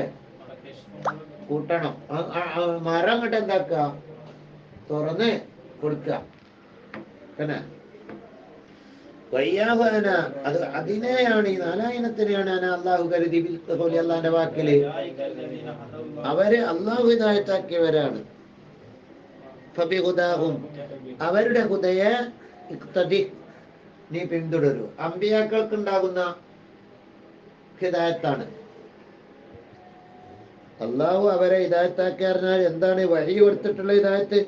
കൂട്ടണം? മരം അങ്ങോട്ട് എന്താക്കുക? തുറന്ന് കൊടുക്കുക. പിന്നെ അത് അതിനെയാണ്, ഈ 4-ായിരത്തിനെയാണ് അള്ളാഹു കരുതി. അള്ളാന്റെ വാക്കില് അവര് അള്ളാഹു ഹിദായത്താക്കിയവരാണ്. അവരുടെ ഹുദയെ നീ പിന്തുടരൂ. അമ്പിയാക്കൾക്ക് ഉണ്ടാകുന്ന ഹിദായത്താണ്. അള്ളാഹു അവരെ ഹിദായത്താക്കി പറഞ്ഞാൽ എന്താണ്? വഹി കൊടുത്തിട്ടുള്ള ഹിദായത്ത്.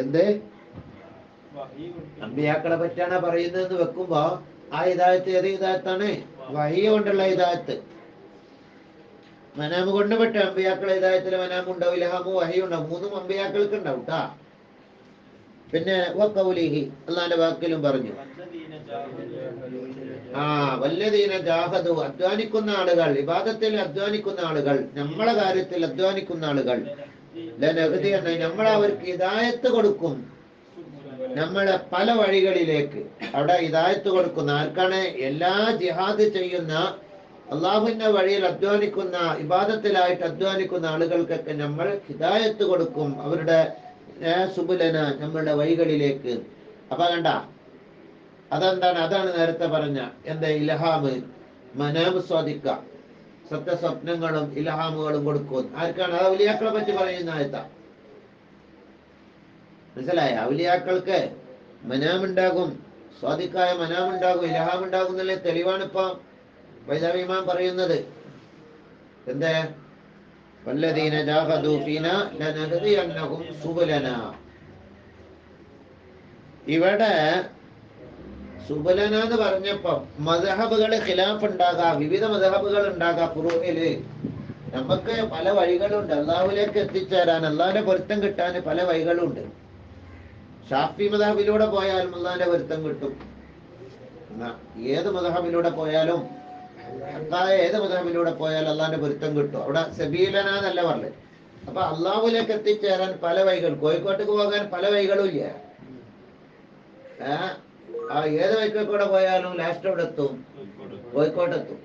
എന്തേ? അമ്പിയാക്കളെ പറ്റിയാണ് പറയുന്നതെന്ന് വെക്കുമ്പോ ആ ഹിദായത്ത് ഏത് ഹിദായത്താണ്? വഹി കൊണ്ടുള്ള ഹിദായത്ത്. മനാമ് കൊണ്ട് പെട്ട അമ്പിയാക്കളെ ഹിദായത്തിൽ മനാമ് ഉണ്ടാവും, ഇൽഹാമു വഹി ഉണ്ടാവും. 3 അമ്പിയാക്കൾക്ക് ഉണ്ടാവും ട്ടാ. പിന്നെ വഖൗലിഹി, അല്ലാഹുവിന്റെ വാക്കിലും പറഞ്ഞു, വല്ലദീന ജാഹദു, അധ്വാനിക്കുന്ന ആളുകൾ, ഇബാദത്തിൽ അധ്വാനിക്കുന്ന ആളുകൾ, നമ്മളെ കാര്യത്തിൽ അധ്വാനിക്കുന്ന ആളുകൾ, നമ്മൾ അവർക്ക് ഹിദായത്ത് കൊടുക്കും. നമ്മളെ പല വഴികളിലേക്ക് അവിടെ ഹിദായത്ത് കൊടുക്കുന്ന ആർക്കാണ്? എല്ലാ ജിഹാദ് ചെയ്യുന്ന, അള്ളാഹുവിന്റെ വഴിയിൽ അധ്വാനിക്കുന്ന, ഇബാദത്തിലായിട്ട് അധ്വാനിക്കുന്ന ആളുകൾക്കൊക്കെ നമ്മൾ ഹിദായത്ത് കൊടുക്കും. അവരുടെ സുബുലന, നമ്മളുടെ വഴികളിലേക്ക്. അപ്പൊ കണ്ട, അതെന്താണ്? അതാണ് നേരത്തെ പറഞ്ഞ എന്താ? ഇൽഹാമ്, മനാമ് സ്വാദിക്ക. സത്യസ്വപ്നങ്ങളും ഇൽഹാമുകളും കൊടുക്കും. ആർക്കാണ്? അത് ഔലിയാക്കളെ പറ്റി പറയുന്ന ആയത്താ. മനസ്സിലായ? ഔലിയാക്കൾക്ക് മനാമുണ്ടാകും, സ്വാദിക്കായ മനാമുണ്ടാകും, ഇൽഹാമുണ്ടാകും എന്നല്ലേ തെളിവാണ് ഇപ്പം വൈദാവി ഇമാം പറയുന്നത്. എന്തേ? വല്ലദീന ജാഹദൂ ഫീനാ ലനഹ്ദിയന്നഹും സുബുലനാ. ഇവിടെ സുബലന എന്ന് പറഞ്ഞപ്പോ മദ്ഹബുകള് ഖിലാഫ് ഉണ്ടാകാം, വിവിധ മദ്ഹബുകൾ ഉണ്ടാകാം. ഫുറൂഇല് നമുക്ക് പല വഴികളുണ്ട് അള്ളാഹുവിലേക്ക് എത്തിച്ചേരാൻ, അള്ളാഹിന്റെ പൊരുത്തം കിട്ടാൻ പല വഴികളുണ്ട്. ഷാഫി മദ്ഹബിലൂടെ പോയാലും അള്ളാഹിന്റെ പൊരുത്തം കിട്ടും. ഏത് മദ്ഹബിലൂടെ പോയാലും, ഏത് മദ്ഹബിലൂടെ പോയാലും അള്ളാഹിന്റെ പൊരുത്തം കിട്ടും. അവിടെ സബീലന എന്നല്ല പറഞ്ഞത്. അപ്പൊ അള്ളാഹുവിലേക്ക് എത്തിച്ചേരാൻ പല വഴികൾ, കോഴിക്കോട്ടേക്ക് പോകാൻ പല വഴികളും ഇല്ല. ഏത് വഴിക്കൂടെ പോയാലും ലാസ്റ്റ് അവിടെ എത്തും, കോഴിക്കോട്ടെത്തും.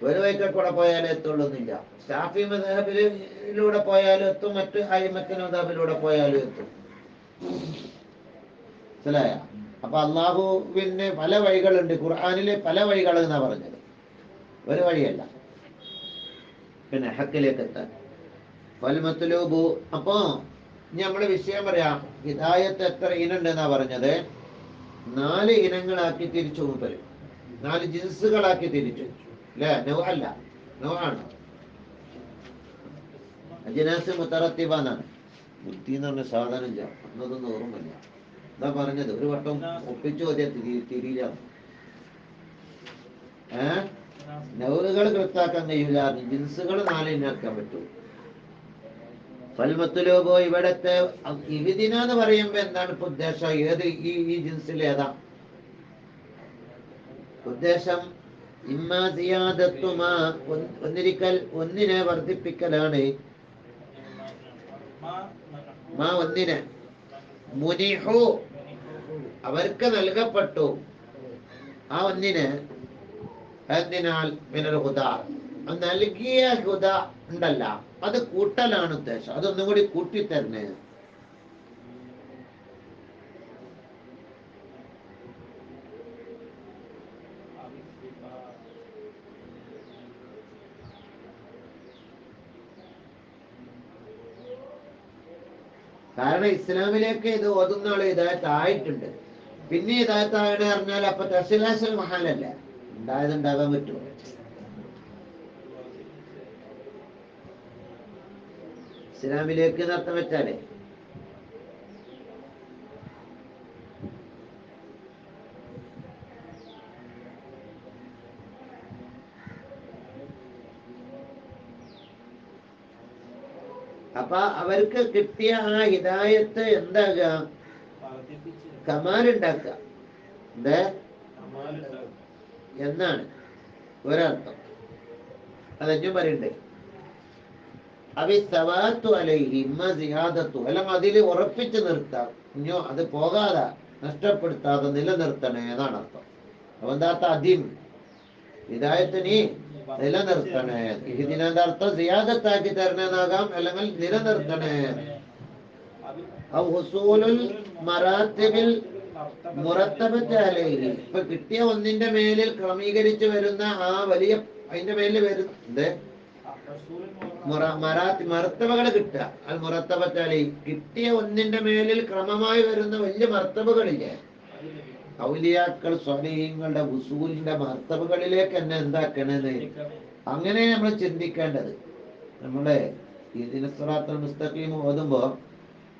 ഒരു വഴിക്കൂടെ പോയാലും എത്തുള്ളൊന്നില്ല. ഷാഫി മദ്ഹബിലൂടെ പോയാലും എത്തും, മറ്റ് അയിമത്ത് മദ്ഹബിലൂടെ പോയാലും എത്തും. മനസ്സിലായ? അപ്പൊ അള്ളാഹുവിന് പല വഴികളുണ്ട്. ഖുർആനിലെ പല വഴികൾ എന്നാ പറഞ്ഞത്, ഒരു വഴിയല്ല. പിന്നെ ഹക്കിലേക്ക് എത്താൻ ഫൽമത്ലൂബു. അപ്പോ ഇനി നമ്മള് വിഷയം പറയാം. ഹിദായത്ത് എത്ര ഇനുണ്ട് എന്നാ പറഞ്ഞത്? 4 ഇനങ്ങളാക്കി തിരിച്ചു. മൂപ്പര് 4 ജിൻസുകളാക്കി തിരിച്ചു അല്ലേ? നൗഅല്ല, നൗആണ്. അജ്നാസ് മുതറത്തിബ എന്നാണ്. ബുദ്ധി എന്ന് പറഞ്ഞ സാധനം ഇല്ല, അന്നതൊന്നും ഓർമ്മയില്ല. എന്താ പറഞ്ഞത്? ഒരു വട്ടം ഒപ്പിച്ചു മതിയാ തിരിയില്ല. നൗറുകൾ കൃത്താക്കാൻ കഴിയില്ല, ജിൻസുകൾ 4 ഇനാക്കാൻ പറ്റൂ. ഫൽമത്തുലോബോ ഇവിടത്തെ ഇവിദിന എന്ന് പറയുമ്പോ എന്താണ് ഇപ്പൊ ഉദ്ദേശം? ഏത് ഈ ജിൻസിൽ ഏതാ ഉദ്ദേശം? ഇമ്മാ സിയാദത്തുമാ, ഒന്നിരിക്കൽ ഒന്നിനെ വർദ്ധിപ്പിക്കലാണ്. മാ ഒന്നിനെ, മുനിഹു അവർക്ക് നൽകപ്പെട്ടു, ആ ഒന്നിന്. എന്തിനാൽ? മിനൽ ഹുദാ, നൽകിയ ഹുദ ഉണ്ടല്ല, അത് കൂട്ടലാണ് ഉദ്ദേശം. അതൊന്നും കൂടി കൂട്ടിത്തരണേ. കാരണം ഇസ്ലാമിലേക്ക് ഇത് ഓതുന്ന ആള് ഹിദായത്ത് ആയിട്ടുണ്ട്. പിന്നെ ഹിദായത്ത് ആയിട്ട് പറഞ്ഞാൽ അപ്പൊ തഹ്സിലാശൽ മഹാലല്ല, ഉണ്ടാകാൻ പറ്റുമോ? ഇസ്ലാമിലേക്ക് നർത്തം വെച്ചാലേ അപ്പൊ അവർക്ക് കിട്ടിയ ആ ഹിദായത്ത് എന്താകുക? കമാലുണ്ടാക്കുക എന്നാണ് ഒരർത്ഥം. അതെഞ്ഞും പറയണ്ടേ. അവിസ്തവാത്തു അലൈഹി ഇമ്മ സിയാദത്തു, അല്ലെങ്കിൽ അതിൽ ഉറപ്പിച്ചു നിർത്താം, ഇഞ്ഞോ അത് പോകാതെ നഷ്ടപ്പെടുത്താതെ നിലനിർത്തണേ എന്നാണ് അർത്ഥം. അപ്പൊ എന്താ അർത്ഥം? ഹിദായത്തിനി നിലനിർത്തണേ. ഇതിനെന്താ അർത്ഥം? സിയാദത്താക്കി തരണേന്നാകാം, അല്ലെങ്കിൽ നിലനിർത്തണേ. ഇപ്പൊ കിട്ടിയ ഒന്നിന്റെ മേലിൽ ക്രമീകരിച്ചു വരുന്ന ആ വലിയ അതിന്റെ മേലിൽ വരുന്നത് മർത്തബകൾ കിട്ടുക. അത് മുറത്തബത്താലി, കിട്ടിയ ഒന്നിന്റെ മേലിൽ ക്രമമായി വരുന്ന വലിയ മർത്തബകളില്ലേ? ഔലിയാക്കൾ സ്വാലിഹീങ്ങളുടെ ഉസൂലിന്റെ മർത്തബകളിലേക്ക് തന്നെ എന്താക്കണെന്ന് അങ്ങനെ നമ്മൾ ചിന്തിക്കേണ്ടത്. നമ്മളെ ഇതിന് സിറാത്തുൽ മുസ്തഖീം ഓതുമ്പോ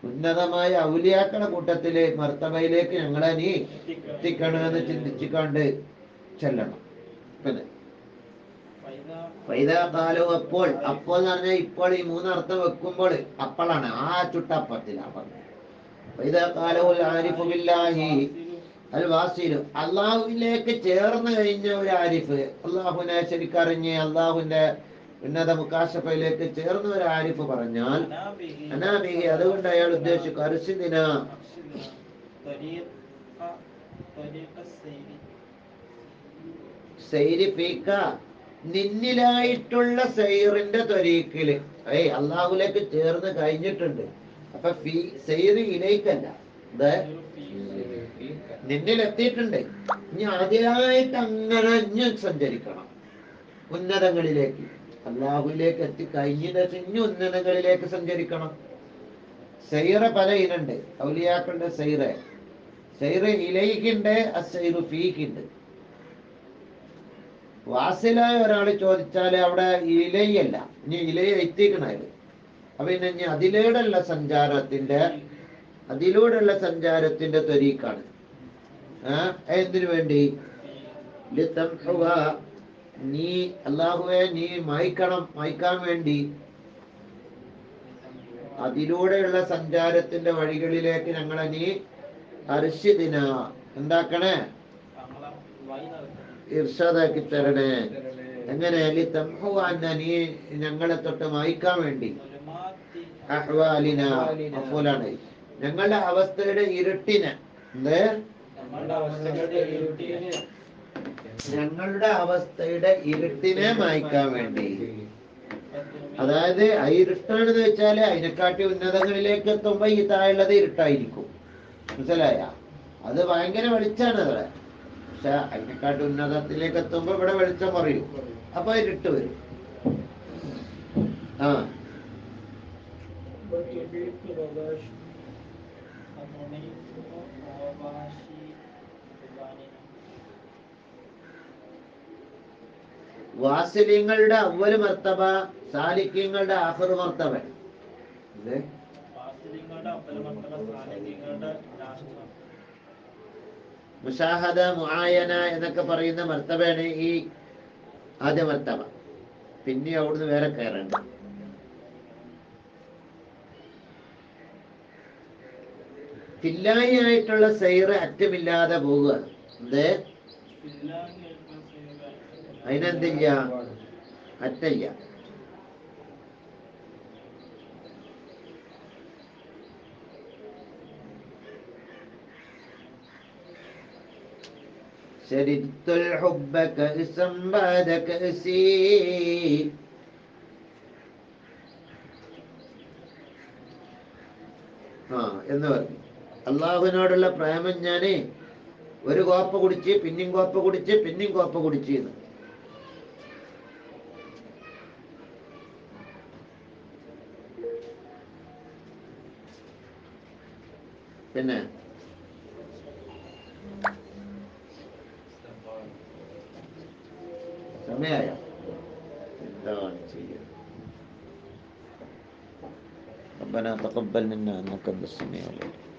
ഉന്നതമായ ഔലിയാക്കളുടെ കൂട്ടത്തില് മർത്തബയിലേക്ക് ഞങ്ങളെ നീ എത്തിക്കണമെന്ന് ചിന്തിച്ചുകൊണ്ട് ചെല്ലണം. പിന്നെ പൈതാകാലോ, അപ്പോൾ അപ്പോൾ എന്ന് പറഞ്ഞാൽ ഇപ്പോൾ ഈ 3 അർത്ഥം വെക്കുമ്പോൾ അപ്പോഴാണ്, ആ ചുട്ടപ്പത്തിലാണ് പറഞ്ഞത്. പൈതാകാലോ ആരിഫു ബില്ലാഹി അൽ വാസിലു, അള്ളാഹുവിലേക്ക് ചേർന്ന് കഴിഞ്ഞ ഒരു ആരിഫ്, അള്ളാഹുവിനെ ശരിക്കറിഞ്ഞ് അള്ളാഹുവിന്റെ ഉന്നത മുക്കാശഫയിലേക്ക് ചേർന്ന ഒരു ആരിഫ് പറഞ്ഞാൽ അനാബിഹി, അതുകൊണ്ട് അയാൾ ഉദ്ദേശിക്കും അർശിദിന, സൈരിഫീക്ക, നിന്നിലായിട്ടുള്ള സൈറിന്റെ ത്വരീക്കില്. അള്ളാഹുലേക്ക് ചേർന്ന് കഴിഞ്ഞിട്ടുണ്ട്. അപ്പൊ സൈറിയിലേക്കല്ല, നിന്നിലെത്തിയിട്ടുണ്ട്. ഇനി ആദ്യമായിട്ട് അങ്ങനെ ഇഞ്ഞ് സഞ്ചരിക്കണം. ഉന്നതങ്ങളിലേക്ക്, അള്ളാഹുവിലേക്ക് എത്തിക്കഴിഞ്ഞതിന് ശേഷം ഇനി ഉന്നതങ്ങളിലേക്ക് സഞ്ചരിക്കണം. സൈറ പല ഇനുണ്ട്. ഔലിയാക്കളുടെ സൈറ ഇലയിക്കുണ്ട്, അസൈറു ഫീക്കുണ്ട്. വാസിലായ ഒരാൾ ചോദിച്ചാൽ അവിടെ ഇലയല്ല, ഇനി ഇലയെ എത്തിക്കണത്. അപ്പൊ പിന്നെ ഇനി അതിലൂടെയുള്ള സഞ്ചാരത്തിന്റെ ത്വരീക്കാണ്. എന്തിനു വേണ്ടി? നീ അല്ലാഹുവേ നീ മായ്ക്കാൻ വേണ്ടി അതിലൂടെയുള്ള സഞ്ചാരത്തിന്റെ വഴികളിലേക്ക് ഞങ്ങളെ നീ അർഷിദിന എന്താക്കണേ, ഇർഷാദാക്കി തരണേ. എങ്ങനെ? നീ ഞങ്ങളെ തൊട്ട് മായ്ക്കാൻ വേണ്ടി, അഹ്വാലിന അഫ്വലാണ്, ഞങ്ങളുടെ അവസ്ഥയുടെ ഇരുട്ടിനെ, ഞങ്ങളുടെ അവസ്ഥയുടെ ഇരുട്ടിനെ മായ്ക്കാൻ വേണ്ടി. അതായത് ആ ഇരുട്ടാണെന്ന് വെച്ചാല് അതിനെക്കാട്ടി ഉന്നതങ്ങളിലേക്ക് എത്തുമ്പോ ഈ താഴെയുള്ളത് ഇരുട്ടായിരിക്കും. മനസ്സിലായ? അത് ഭയങ്കര വെളിച്ചാണ് അവിടെ. പക്ഷെ അതിനെക്കാട്ടി ഉന്നതത്തിലേക്ക് എത്തുമ്പോ ഇവിടെ വെളിച്ചം കുറയും, അപ്പൊ ഇരുട്ട് വരും. ആ വാസിലിങ്ങളുടെ അവ്വല് മർത്തബ, സാലിക്യങ്ങളുടെ ആഖിറ് മർത്തബ. മുശാഹദ, മുആയന എന്നൊക്കെ പറയുന്ന മർത്തബയാണ് ഈ ആദ്യ മർത്തബ. പിന്നെ അവിടുന്ന് വേറെ കയറണ്ട. ഫില്ലാഹി ആയിട്ടുള്ള സൈറ് അറ്റമില്ലാതെ പോവുക. അതിനെന്തില്ല? അറ്റല്ല. ശരിത്തുൽ ഹുബ്ബ കഅസം ബഅദ കഅസി. എന്ന് പറഞ്ഞു. അള്ളാഹുവിനോടുള്ള പ്രേമം ഞാന് ഒരു കോപ്പ കുടിച്ച് പിന്നെയും കോപ്പ കുടിച്ച് പിന്നെയും കോപ്പ കുടിച്ചിരുന്നു. പിന്നെ സമയായ എന്താണ് ചെയ്യുക? ربنا تقبل منا انك انت السميع العليم.